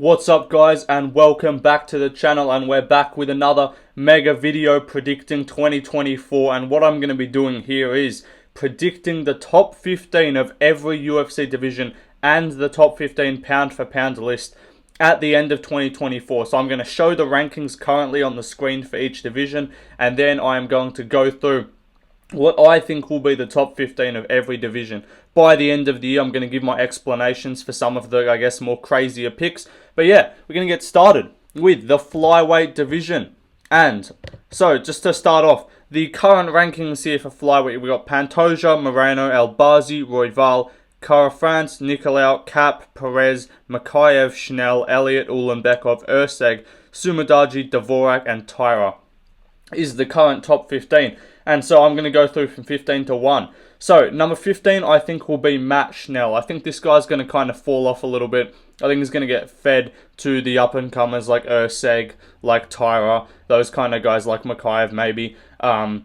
What's up guys, and welcome back to the channel, and we're back with another mega video predicting 2024. And what I'm going to be doing here is predicting the top 15 of every UFC division and the top 15 pound for pound list at the end of 2024. So I'm going to show the rankings currently on the screen for each division, and then I'm going to go through what I think will be the top 15 of every division. By the end of the year, I'm going to give my explanations for some of the, I guess, more crazier picks. But yeah, we're going to get started with the Flyweight division. And so, just to start off, the current rankings here for Flyweight, we got Pantoja, Moreno, Albazi, Royval, Cara France, Nicolau, Cap, Perez, Makayev, Schnell, Elliott, Ulanbekov, Urseg, Sumadaji, Dvorak, and Tyra is the current top 15. And so I'm going to go through from 15 to 1. So, number 15, I think, will be Matt Schnell. I think this guy's going to kind of fall off a little bit. I think he's going to get fed to the up-and-comers like Urseg, like Tyra, those kind of guys like Makayev maybe. I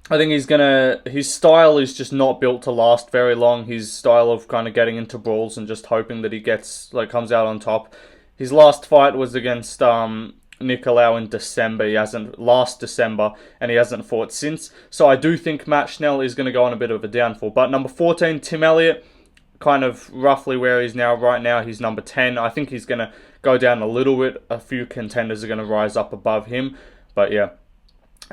think his style is just not built to last very long. His style of kind of getting into brawls and just hoping that he comes out on top. His last fight was against Nicolau in December. Last December, and he hasn't fought since. So I do think Matt Schnell is going to go on a bit of a downfall. But number 14, Tim Elliott, kind of roughly where he's now. Right now, he's number 10. I think he's going to go down a little bit. A few contenders are going to rise up above him. But yeah.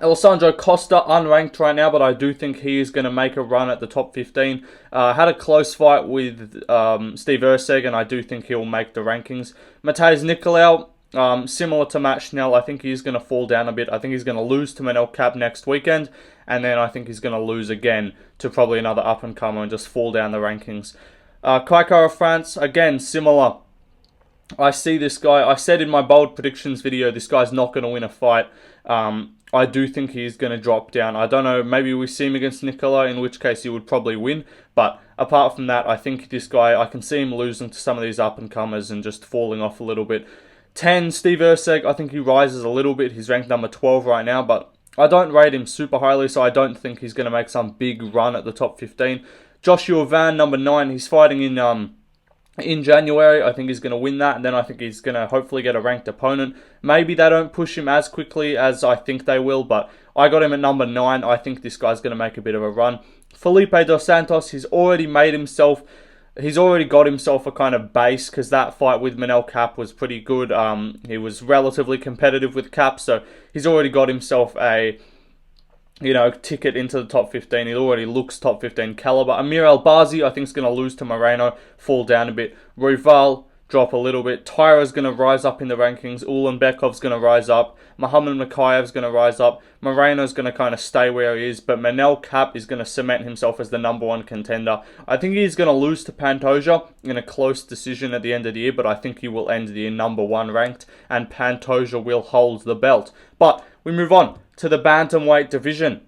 Alessandro Costa, unranked right now, but I do think he is going to make a run at the top 15. Had a close fight with Steve Urseg, and I do think he'll make the rankings. Matheus Nicolau, similar to Matt Schnell, I think he's going to fall down a bit. I think he's going to lose to Manel Cap next weekend, and then I think he's going to lose again to probably another up-and-comer and just fall down the rankings. Cara France, again, similar. I see this guy, I said in my bold predictions video, this guy's not going to win a fight. I do think he's going to drop down. I don't know, maybe we see him against Nicolau, in which case he would probably win. But apart from that, I think this guy, I can see him losing to some of these up-and-comers and just falling off a little bit. 10, Steve Urseg, I think he rises a little bit. He's ranked number 12 right now, but I don't rate him super highly, so I don't think he's going to make some big run at the top 15. Joshua Van, number 9, he's fighting in January. I think he's going to win that, and then I think he's going to hopefully get a ranked opponent. Maybe they don't push him as quickly as I think they will, but I got him at number 9. I think this guy's going to make a bit of a run. Felipe Dos Santos, he's already got himself a kind of base, because that fight with Manel Cap was pretty good. He was relatively competitive with Cap, so he's already got himself a ticket into the top 15. He already looks top 15 caliber. Amir Albazi, I think, is going to lose to Moreno, fall down a bit. Royval, drop a little bit. Tyra's going to rise up in the rankings. Ulanbekov's going to rise up. Muhammad Makayev's going to rise up. Moreno's going to kind of stay where he is, but Manel Cap is going to cement himself as the number 1 contender. I think he's going to lose to Pantoja in a close decision at the end of the year, but I think he will end the year number 1 ranked, and Pantoja will hold the belt. But we move on to the Bantamweight division.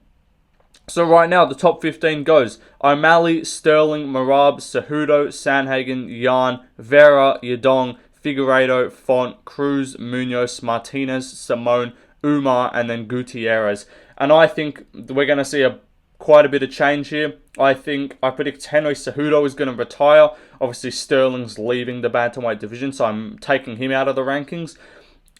So right now, the top 15 goes O'Malley, Sterling, Merab, Cejudo, Sandhagen, Yan, Vera, Yadong, Figueiredo, Font, Cruz, Munoz, Martinez, Simone, Umar, and then Gutierrez. And I think we're going to see quite a bit of change here. I predict Henry Cejudo is going to retire. Obviously, Sterling's leaving the Bantamweight division, so I'm taking him out of the rankings.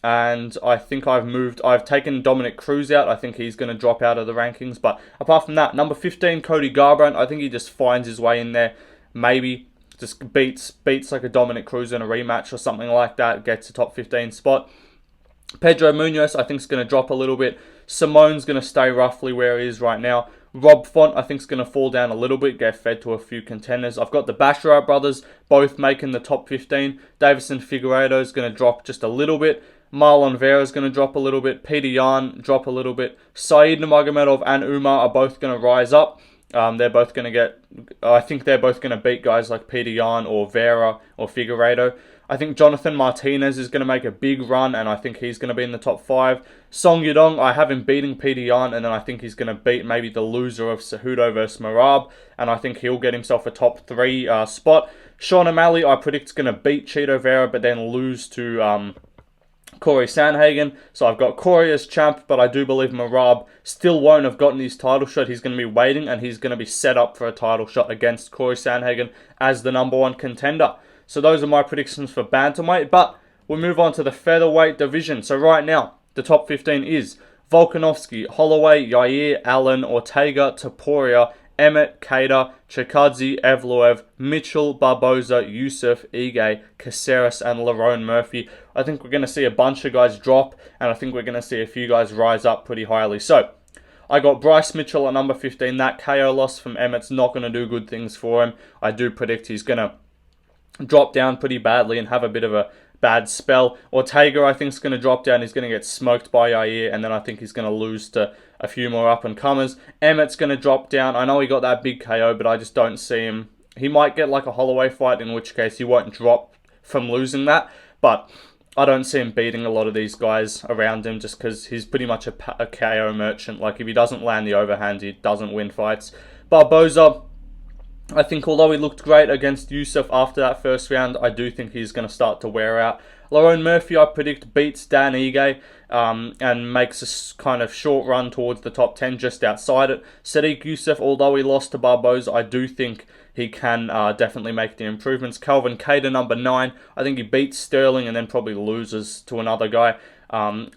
And I think I've taken Dominic Cruz out. I think he's going to drop out of the rankings. But apart from that, number 15, Cody Garbrandt, I think he just finds his way in there. Maybe just beats like a Dominic Cruz in a rematch or something like that. Gets a top 15 spot. Pedro Munoz, I think, is going to drop a little bit. Simone's going to stay roughly where he is right now. Rob Font, I think, is going to fall down a little bit, get fed to a few contenders. I've got the Basharat brothers, both making the top 15. Davison Figueiredo is going to drop just a little bit. Marlon Vera is going to drop a little bit. Peter Yan drop a little bit. Saeed Nurmagomedov and Umar are both going to rise up. They're both going to beat guys like Peter Yan or Vera or Figueiredo. I think Jonathan Martinez is going to make a big run, and I think he's going to be in the top 5. Song Yudong, I have him beating Peter Yan, and then I think he's going to beat maybe the loser of Cejudo versus Merab, and I think he'll get himself a top 3 spot. Sean O'Malley, I predict, is going to beat Chito Vera, but then lose to Corey Sandhagen. So I've got Corey as champ, but I do believe Merab still won't have gotten his title shot. He's going to be waiting, and he's going to be set up for a title shot against Corey Sandhagen as the number 1 contender. So those are my predictions for Bantamweight, but we'll move on to the featherweight division. So right now, the top 15 is Volkanovski, Holloway, Yair, Allen, Ortega, Topuria, Emmett, Cater, Chikadze, Evloev, Mitchell, Barboza, Yusuf, Ige, Caceres, and Lerone Murphy. I think we're going to see a bunch of guys drop, and I think we're going to see a few guys rise up pretty highly. So, I got Bryce Mitchell at number 15. That KO loss from Emmett's not going to do good things for him. I do predict he's going to drop down pretty badly and have a bit of a bad spell. Ortega, I think, is going to drop down. He's going to get smoked by Yair, and then I think he's going to lose to a few more up-and-comers. Emmett's going to drop down. I know he got that big KO, but I just don't see him. He might get like a Holloway fight, in which case he won't drop from losing that, but I don't see him beating a lot of these guys around him just because he's pretty much a KO merchant. Like, if he doesn't land the overhand, he doesn't win fights. Barboza, I think although he looked great against Yusuf after that first round, I do think he's going to start to wear out. Lerone Murphy, I predict, beats Dan Ige and makes a kind of short run towards the top 10, just outside it. Sadiq Yusuf, although he lost to Barboza, I do think he can definitely make the improvements. Calvin Cater, number 9. I think he beats Sterling and then probably loses to another guy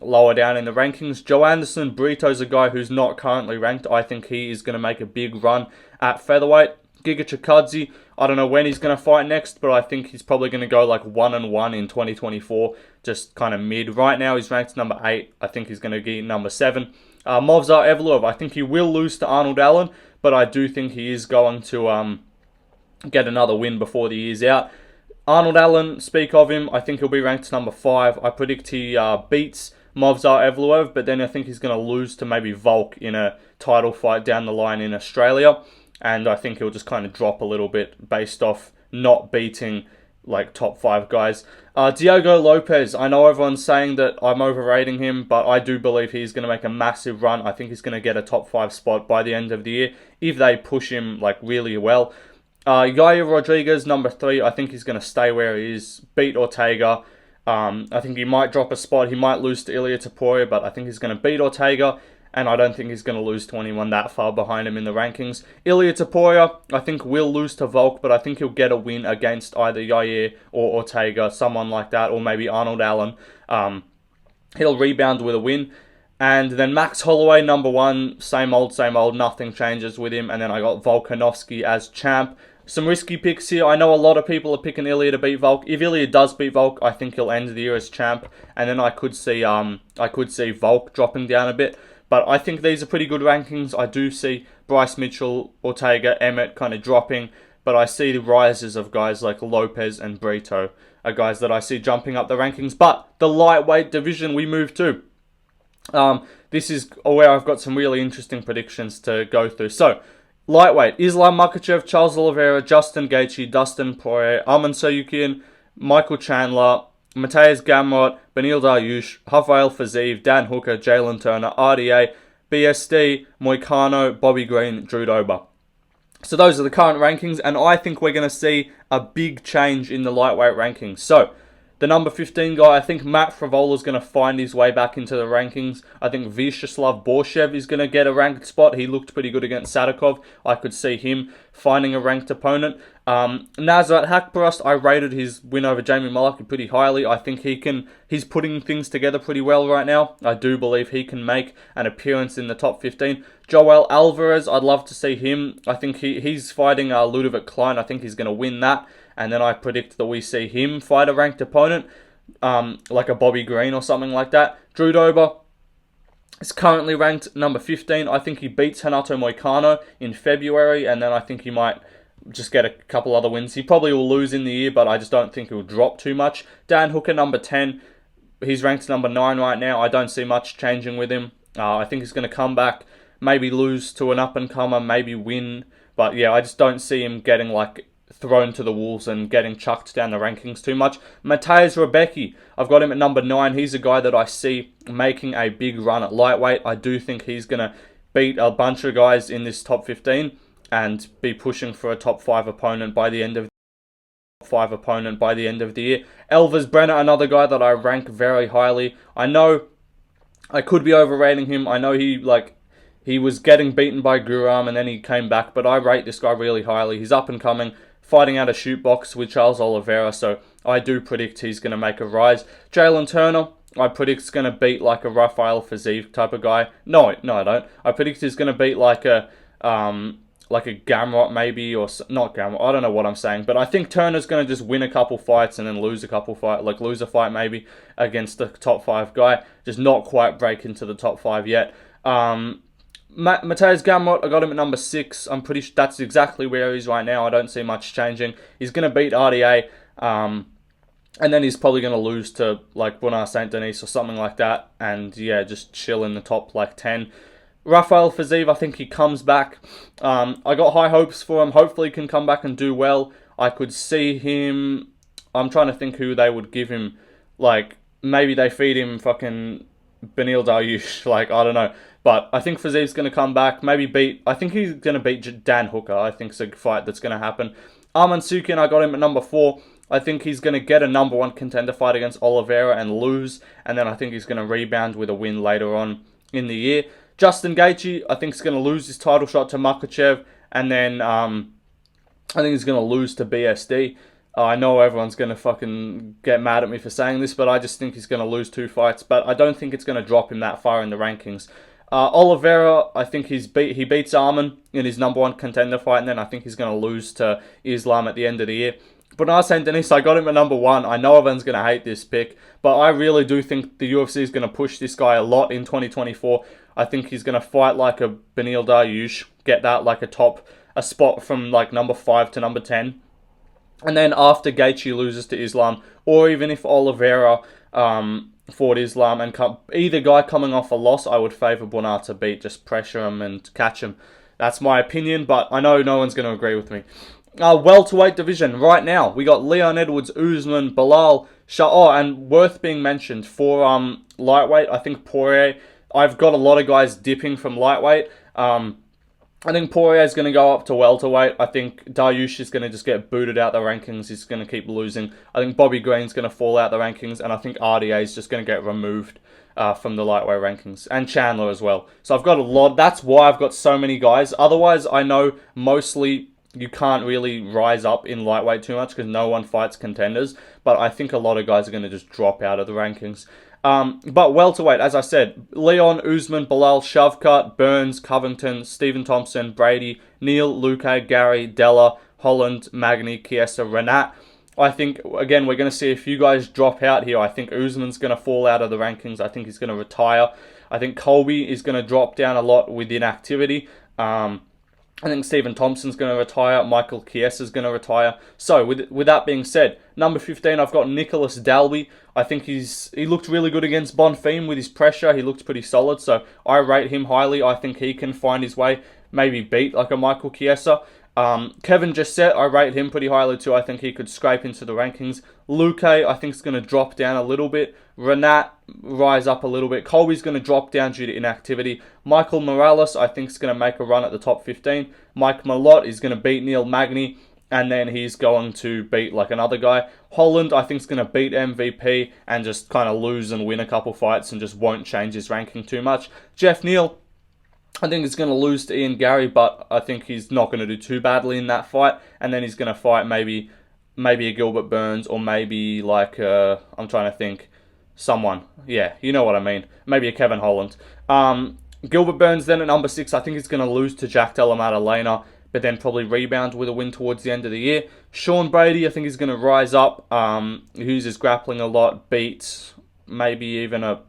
lower down in the rankings. Joe Anderson, Brito's a guy who's not currently ranked. I think he is going to make a big run at featherweight. Giga Chikadze, I don't know when he's going to fight next, but I think he's probably going to go like 1-1 in 2024, just kind of mid. Right now he's ranked number 8. I think he's going to get number 7. Movsar Evloev, I think he will lose to Arnold Allen, but I do think he is going to get another win before the year's out. Arnold Allen, speak of him, I think he'll be ranked number 5. I predict he beats Movsar Evloev, but then I think he's going to lose to maybe Volk in a title fight down the line in Australia. And I think he'll just kind of drop a little bit based off not beating like top 5 guys. Diego Lopez, I know everyone's saying that I'm overrating him, but I do believe he's going to make a massive run. I think he's going to get a top 5 spot by the end of the year if they push him like really well. Yair Rodriguez, number 3, I think he's going to stay where he is, beat Ortega. I think he might drop a spot. He might lose to Ilia Topuria, but I think he's going to beat Ortega. And I don't think he's going to lose to anyone that far behind him in the rankings. Ilia Topuria, I think, will lose to Volk, but I think he'll get a win against either Yair or Ortega, someone like that, or maybe Arnold Allen. He'll rebound with a win. And then Max Holloway, number 1, same old, nothing changes with him. And then I got Volkanovski as champ. Some risky picks here. I know a lot of people are picking Ilia to beat Volk. If Ilia does beat Volk, I think he'll end the year as champ. And then I could see Volk dropping down a bit. But I think these are pretty good rankings. I do see Bryce Mitchell, Ortega, Emmett kind of dropping. But I see the rises of guys like Lopez and Brito are guys that I see jumping up the rankings. But the lightweight division we move to. This is where I've got some really interesting predictions to go through. So, lightweight, Islam Makhachev, Charles Oliveira, Justin Gaethje, Dustin Poirier, Arman Tsarukyan, Michael Chandler, Mateusz Gamrot, Benil Dariush, Rafael Fiziev, Dan Hooker, Jalen Turner, RDA, BSD, Moicano, Bobby Green, Drew Dober. So those are the current rankings, and I think we're going to see a big change in the lightweight rankings. So, the number 15 guy, I think Matt Frivola is going to find his way back into the rankings. I think Vyacheslav Borshev is going to get a ranked spot. He looked pretty good against Sadikov. I could see him finding a ranked opponent. Nazrat Hakparast, I rated his win over Jamie Mullarkey pretty highly. I think he's putting things together pretty well right now. I do believe he can make an appearance in the top 15. Joel Alvarez, I'd love to see him. I think he's fighting Ludovic Klein. I think he's going to win that. And then I predict that we see him fight a ranked opponent, like a Bobby Green or something like that. Drew Dober is currently ranked number 15. I think he beats Renato Moicano in February, and then I think he might just get a couple other wins. He probably will lose in the year, but I just don't think he'll drop too much. Dan Hooker, number 10. He's ranked number 9 right now. I don't see much changing with him. I think he's going to come back, maybe lose to an up-and-comer, maybe win. But yeah, I just don't see him getting like thrown to the wolves and getting chucked down the rankings too much. Mateusz Rebecki, I've got him at number 9. He's a guy that I see making a big run at lightweight. I do think he's going to beat a bunch of guys in this top 15 and be pushing for a top 5 opponent by the end of the year. Elvis Brenner, another guy that I rank very highly. I know I could be overrating him. I know he was getting beaten by Guram and then he came back, but I rate this guy really highly. He's up and coming. fighting out a shoot box with Charles Oliveira, so I do predict he's going to make a rise. Jalen Turner, I predict is going to beat like a Rafael Fiziev type of guy. No, I don't. I predict he's going to beat like a Gamrot maybe, or not Gamrot. I don't know what I'm saying, but I think Turner's going to just win a couple fights and then lose a couple fights, like lose a fight maybe against the top 5 guy. Just not quite break into the top 5 yet. Mateusz Gamrot, I got him at number 6. I'm pretty sure that's exactly where he's right now. I don't see much changing. He's going to beat RDA, and then he's probably going to lose to like Bernard St. Denis or something like that. And yeah, just chill in the top like 10. Rafael Fiziev, I think he comes back. I got high hopes for him. Hopefully he can come back and do well. I could see him... I'm trying to think who they would give him. Like, maybe they feed him fucking Benil Dariush. Like, I don't know. But I think Fiziev's going to come back. Maybe beat... I think he's going to beat Dan Hooker. I think it's a fight that's going to happen. Arman Sukin, I got him at number 4. I think he's going to get a number 1 contender fight against Oliveira and lose. And then I think he's going to rebound with a win later on in the year. Justin Gaethje, I think, is going to lose his title shot to Makhachev, and then I think he's going to lose to BSD. I know everyone's going to fucking get mad at me for saying this, but I just think he's going to lose 2 fights, but I don't think it's going to drop him that far in the rankings. Oliveira, I think he beats Arman in his number 1 contender fight, and then I think he's going to lose to Islam at the end of the year. Bernard St. Denis, I got him at number 1. I know everyone's going to hate this pick, but I really do think the UFC is going to push this guy a lot in 2024. I think he's going to fight like a Benil Dariush, get that like a spot from like number 5 to number 10. And then after Gaethje loses to Islam, or even if Oliveira fought Islam, and either guy coming off a loss, I would favour Bernard to beat, just pressure him and catch him. That's my opinion, but I know no one's going to agree with me. Welterweight division, right now, we got Leon Edwards, Usman, Bilal, and worth being mentioned for lightweight, I think Poirier. I've got a lot of guys dipping from lightweight. I think Poirier is going to go up to welterweight. I think Dariush is going to just get booted out the rankings. He's going to keep losing. I think Bobby Green's going to fall out the rankings, and I think RDA is just going to get removed from the lightweight rankings, and Chandler as well. So I've got a lot. That's why I've got so many guys. Otherwise, I know mostly you can't really rise up in lightweight too much because no one fights contenders. But I think a lot of guys are going to just drop out of the rankings. But welterweight, as I said, Leon, Usman, Bilal, Shavkat, Burns, Covington, Stephen Thompson, Brady, Neal, Luque, Gary, Della, Holland, Magny, Chiesa, Renat. I think, again, we're going to see a few guys drop out here. I think Usman's going to fall out of the rankings. I think he's going to retire. I think Colby is going to drop down a lot with inactivity. I think Stephen Thompson's going to retire. Michael Chiesa's going to retire. So, with that being said, number 15, I've got Nicholas Dalby. I think he looked really good against Bonfim with his pressure. He looked pretty solid, so I rate him highly. I think he can find his way, maybe beat like a Michael Chiesa. Kevin Jessett, I rate him pretty highly too. I think he could scrape into the rankings. Luque, I think is going to drop down a little bit. Renat, rise up a little bit. Colby's going to drop down due to inactivity. Michael Morales, I think is going to make a run at the top 15. Mike Malott is going to beat Neil Magny, and then he's going to beat like another guy. Holland, I think is going to beat MVP and just kind of lose and win a couple fights and just won't change his ranking too much. Jeff Neal, I think he's going to lose to Ian Gary, but I think he's not going to do too badly in that fight. And then he's going to fight maybe a Gilbert Burns, or maybe like, I'm trying to think, someone. Yeah, you know what I mean. Maybe a Kevin Holland. Gilbert Burns then at number 6, I think he's going to lose to Jack Della Maddalena, but then probably rebound with a win towards the end of the year. Sean Brady, I think he's going to rise up. He uses grappling a lot, beat maybe even I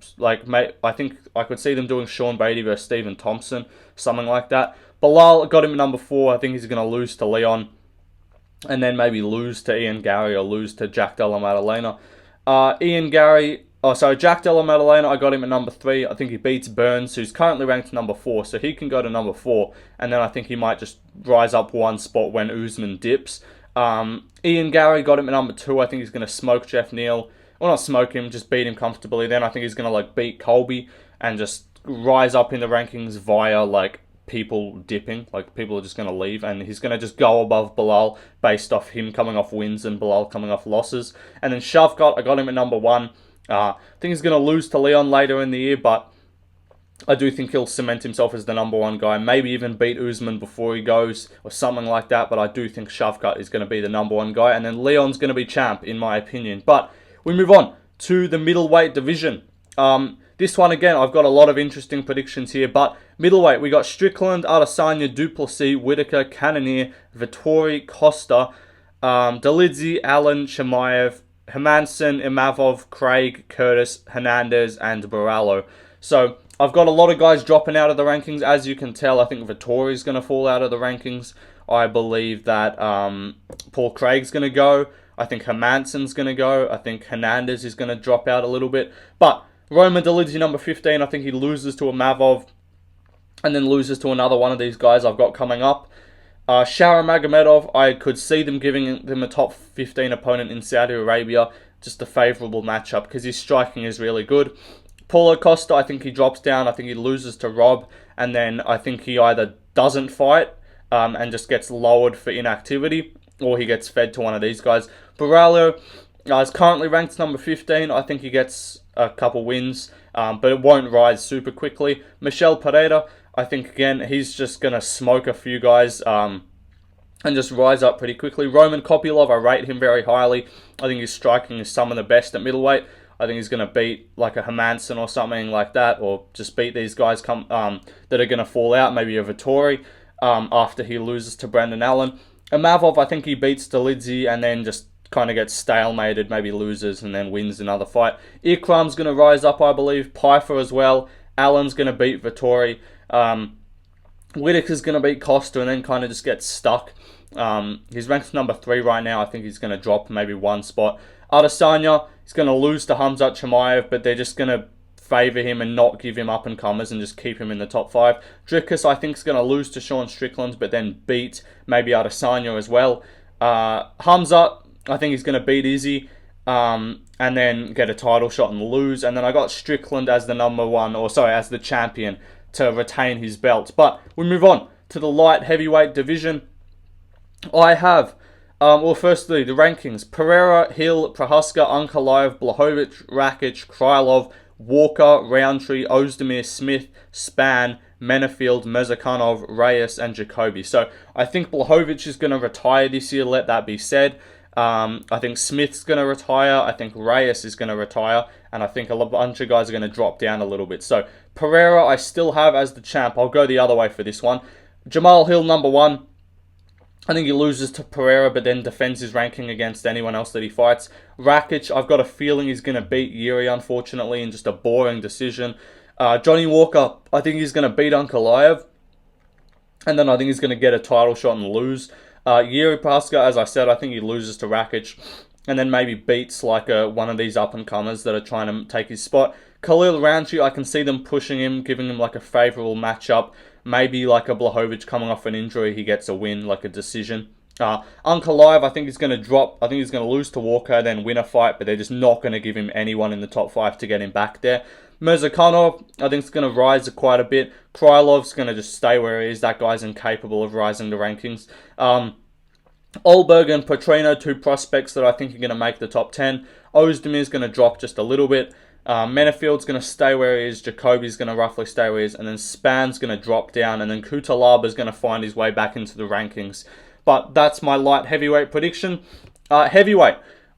think I could see them doing Sean Brady versus Stephen Thompson, something like that. Bilal, got him at number 4. I think he's going to lose to Leon, and then maybe lose to Ian Gary or lose to Jack Della Maddalena. Jack Della Maddalena, I got him at number 3. I think he beats Burns, who's currently ranked number 4, so he can go to number 4, and then I think he might just rise up one spot when Usman dips. Ian Gary, got him at number 2. I think he's going to smoke Jeff Neal. Well, not smoke him, just beat him comfortably. Then I think he's going to beat Colby and just rise up in the rankings via people dipping. People are just going to leave, and he's going to just go above Bilal based off him coming off wins and Bilal coming off losses. And then Shavkat, I got him at number 1. I think he's going to lose to Leon later in the year, but I do think he'll cement himself as the number one guy, maybe even beat Usman before he goes or something like that, but I do think Shavkat is going to be the number one guy, and then Leon's going to be champ, in my opinion. But we move on to the middleweight division. This one, again, I've got a lot of interesting predictions here, but middleweight, we got Strickland, Adesanya, Duplessis, Whitaker, Cannonier, Vettori, Costa, Dolidze, Allen, Chimaev, Hermanson, Imavov, Craig, Curtis, Hernandez, and Barallo. So I've got a lot of guys dropping out of the rankings. As you can tell, I think Vettori is going to fall out of the rankings. I believe that Paul Craig's going to go. I think Hermanson's going to go. I think Hernandez is going to drop out a little bit. But Roman Dolidze, number 15, I think he loses to Imavov and then loses to another one of these guys I've got coming up. Shara Magomedov, I could see them giving them a top 15 opponent in Saudi Arabia. Just a favourable matchup because his striking is really good. Paulo Costa, I think he drops down. I think he loses to Rob. And then I think he either doesn't fight and just gets lowered for inactivity, or he gets fed to one of these guys. Barallo is currently ranked number 15. I think he gets a couple wins, but it won't rise super quickly. Michel Pereira, I think, again, he's just going to smoke a few guys and just rise up pretty quickly. Roman Kopylov, I rate him very highly. I think his striking is some of the best at middleweight. I think he's going to beat like a Hermanson or something like that, or just beat these guys that are going to fall out, maybe a Vettori after he loses to Brendan Allen. Imavov, I think he beats Dolidze and then just kind of gets stalemated, maybe loses and then wins another fight. Ikram's going to rise up, I believe. Pfeiffer as well. Allen's going to beat Vettori. Whitaker's going to beat Costa and then kind of just gets stuck. He's ranked number 3 right now. I think he's going to drop maybe one spot. Adesanya, he's going to lose to Khamzat Chimaev, but they're just going to favour him and not give him up-and-comers and just keep him in the top 5. Dricus, I think, is going to lose to Sean Strickland, but then beat maybe Adesanya as well. Khamzat, I think he's going to beat Izzy and then get a title shot and lose. And then I got Strickland as the as the champion to retain his belt. But we move on to the light heavyweight division. I have, firstly, the rankings. Pereira, Hill, Prohaska, Ankalaev, Blachowicz, Rakic, Krylov, Walker, Roundtree, Ozdemir, Smith, Spann, Menefield, Mezarkanov, Reyes, and Jacoby. So I think Blachowicz is going to retire this year, let that be said. I think Smith's going to retire. I think Reyes is going to retire. And I think a bunch of guys are going to drop down a little bit. So Pereira, I still have as the champ. I'll go the other way for this one. Jamal Hill, number 1. I think he loses to Pereira, but then defends his ranking against anyone else that he fights. Rakic, I've got a feeling he's going to beat Yuri, unfortunately, in just a boring decision. Johnny Walker, I think he's going to beat Ankalaev. And then I think he's going to get a title shot and lose. Yuri Prohaska, as I said, I think he loses to Rakic. And then maybe beats like one of these up-and-comers that are trying to take his spot. Khalil Roundtree, I can see them pushing him, giving him like a favourable matchup. Maybe like a Blachowicz coming off an injury, he gets a win, like a decision. Ankalaev, I think he's going to drop. I think he's going to lose to Walker, then win a fight, but they're just not going to give him anyone in the top 5 to get him back there. Mezarkanov, I think it's going to rise quite a bit. Krylov's going to just stay where he is. That guy's incapable of rising the rankings. Olberg and Petrino, 2 prospects that I think are going to make the top 10. Ozdemir's going to drop just a little bit. Menefield's going to stay where he is. Jacoby's going to roughly stay where he is. And then Spann's going to drop down. And then Kutalaba's going to find his way back into the rankings. But that's my light heavyweight prediction. Heavyweight,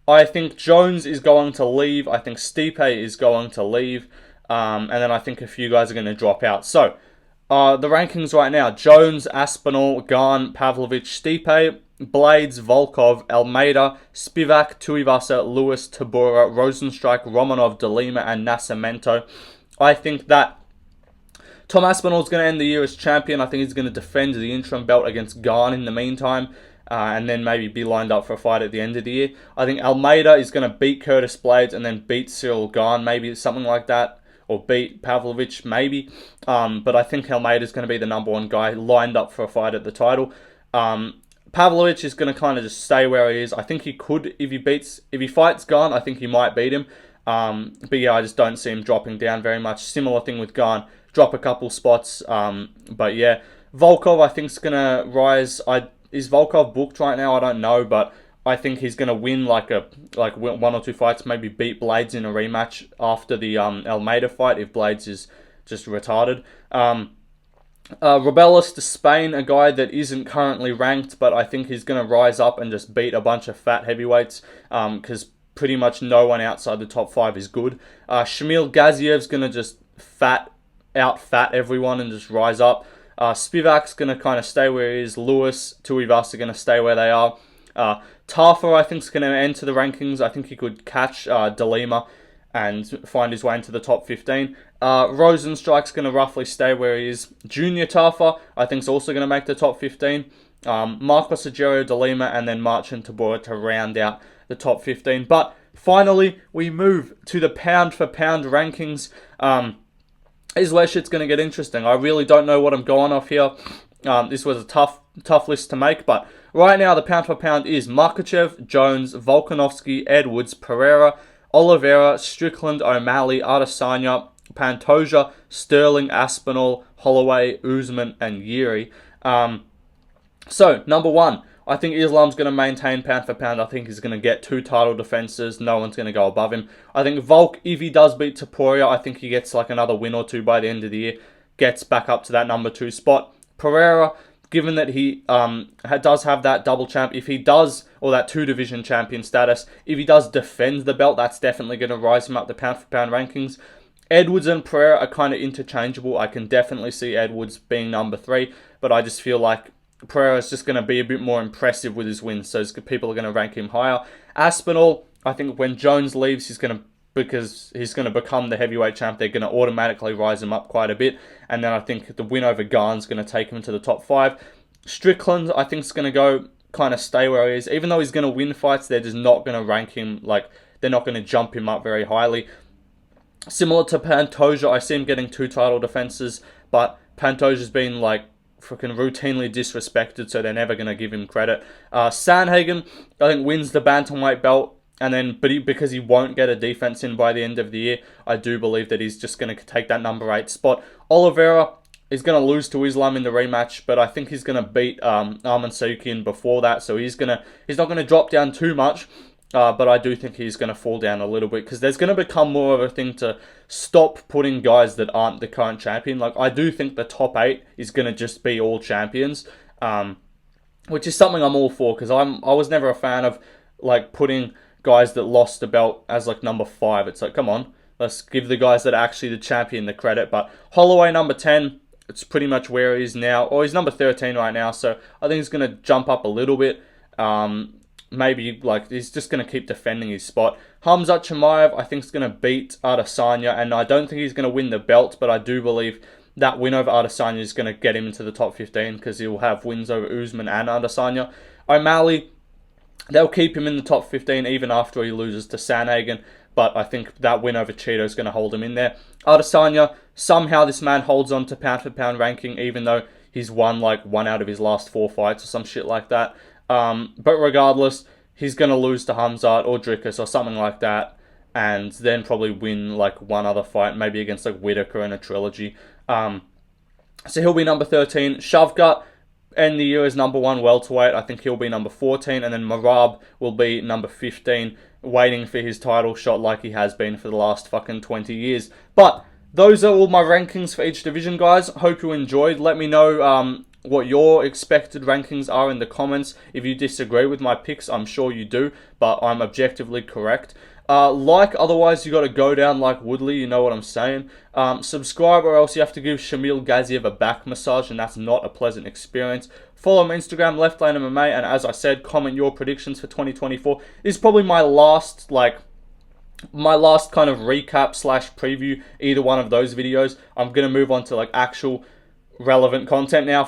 I think Jones is going to leave. I think Stipe is going to leave. And then I think a few guys are going to drop out. So, the rankings right now. Jones, Aspinall, Gane, Pavlovich, Stipe, Blades, Volkov, Almeida, Spivak, Tuivasa, Lewis, Tabora, Rosenstrike, Romanov, Delima, and Nascimento. I think that Tom Aspinall is going to end the year as champion. I think he's going to defend the interim belt against Gane in the meantime. And then maybe be lined up for a fight at the end of the year. I think Almeida is going to beat Curtis Blades and then beat Cyril Gane. Maybe something like that. Or beat Pavlovich, maybe. But I think Almeida is going to be the number 1 guy lined up for a fight at the title. Pavlovich is going to kind of just stay where he is. I think he could, if he fights Gane, I think he might beat him. But yeah, I just don't see him dropping down very much. Similar thing with Gane, drop a couple spots. But yeah, Volkov I think is going to rise. Is Volkov booked right now? I don't know, but I think he's going to win like 1 or 2 fights, maybe beat Blades in a rematch after the Almeida fight if Blades is just retarded. Rubelis to Spain, a guy that isn't currently ranked, but I think he's going to rise up and just beat a bunch of fat heavyweights, because pretty much no one outside the top 5 is good. Shamil Gaziev's going to just out-fat everyone and just rise up. Spivak's going to kind of stay where he is. Lewis, Tuivasa are going to stay where they are. Tafa, I think, is going to enter the rankings. I think he could catch De Lima and find his way into the top 15. Rosenstrike's going to roughly stay where he is. Junior Tafa, I think, is also going to make the top 15. Marcos Rogerio, De Lima, and then Marcin Tybura to round out the top 15. But finally, we move to the pound-for-pound rankings. This is where shit's going to get interesting. I really don't know what I'm going off here. This was a tough list to make, but right now the pound-for-pound is Makhachev, Jones, Volkanovski, Edwards, Pereira, Oliveira, Strickland, O'Malley, Adesanya, Pantoja, Sterling, Aspinall, Holloway, Usman, and Yuri. So, number 1, I think Islam's going to maintain pound for pound. I think he's going to get 2 title defenses. No one's going to go above him. I think Volk, if he does beat Topuria, I think he gets like another win or 2 by the end of the year. Gets back up to that number 2 spot. Pereira, given that he does have that double champ, if he does, or that 2-division champion status, if he does defend the belt, that's definitely going to rise him up the pound for pound rankings. Edwards and Pereira are kind of interchangeable. I can definitely see Edwards being number 3, but I just feel like Pereira is just going to be a bit more impressive with his wins, so people are going to rank him higher. Aspinall, I think when Jones leaves, because he's going to become the heavyweight champ, they're going to automatically rise him up quite a bit, and then I think the win over Garn's going to take him to the top 5. Strickland, I think, is going to go kind of stay where he is. Even though he's going to win fights, they're just not going to rank him, like, they're not going to jump him up very highly. Similar to Pantoja, I see him getting 2 title defenses, but Pantoja's been, like, freaking routinely disrespected, so they're never going to give him credit. Sandhagen, I think, wins the Bantamweight belt, and then, because he won't get a defense in by the end of the year, I do believe that he's just going to take that number 8 spot. Oliveira is going to lose to Islam in the rematch, but I think he's going to beat Arman Tsarukyan before that, so he's not going to drop down too much. But I do think he's going to fall down a little bit, because there's going to become more of a thing to stop putting guys that aren't the current champion. Like, I do think the top 8 is going to just be all champions, which is something I'm all for, because I was never a fan of, like, putting guys that lost the belt as, like, number 5. It's like, come on, let's give the guys that are actually the champion the credit. But Holloway, number 10, it's pretty much where he is now. Or he's number 13 right now, so I think he's going to jump up a little bit. Maybe, like, he's just going to keep defending his spot. Khamzat Chimaev, I think, is going to beat Adesanya, and I don't think he's going to win the belt, but I do believe that win over Adesanya is going to get him into the top 15, because he'll have wins over Usman and Adesanya. O'Malley, they'll keep him in the top 15 even after he loses to Sandhagen, but I think that win over Cheeto is going to hold him in there. Adesanya, somehow this man holds on to pound for pound ranking, even though he's won, like, 1 out of his last 4 fights or some shit like that. But regardless, he's going to lose to Khamzat or Dricus or something like that, and then probably win, like, 1 other fight, maybe against, like, Whitaker in a trilogy. So he'll be number 13. Shavkat, end the year as number 1 welterweight. I think he'll be number 14, and then Marab will be number 15, waiting for his title shot like he has been for the last fucking 20 years. But those are all my rankings for each division, guys. Hope you enjoyed. Let me know what your expected rankings are in the comments. If you disagree with my picks, I'm sure you do, but I'm objectively correct. Otherwise you got to go down like Woodley, you know what I'm saying. Subscribe, or else you have to give Shamil Gaziev a back massage, and that's not a pleasant experience. Follow my Instagram, Left Lane MMA, and as I said, comment your predictions for 2024. This is probably my last kind of recap / preview, either one of those videos. I'm going to move on to, like, actual relevant content now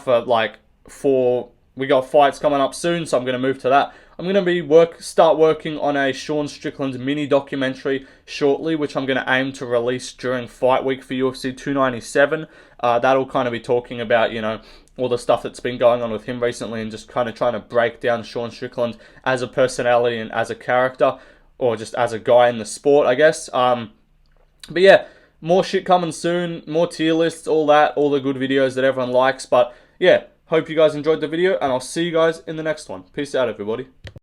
we got fights coming up soon, so I'm going to move to that. I'm going to start working on a Sean Strickland mini documentary shortly, which I'm going to aim to release during fight week for UFC 297. That'll kind of be talking about, you know, all the stuff that's been going on with him recently, and just kind of trying to break down Sean Strickland as a personality and as a character, or just as a guy in the sport, I guess. But yeah, more shit coming soon, more tier lists, all the good videos that everyone likes. But yeah, hope you guys enjoyed the video, and I'll see you guys in the next one. Peace out, everybody.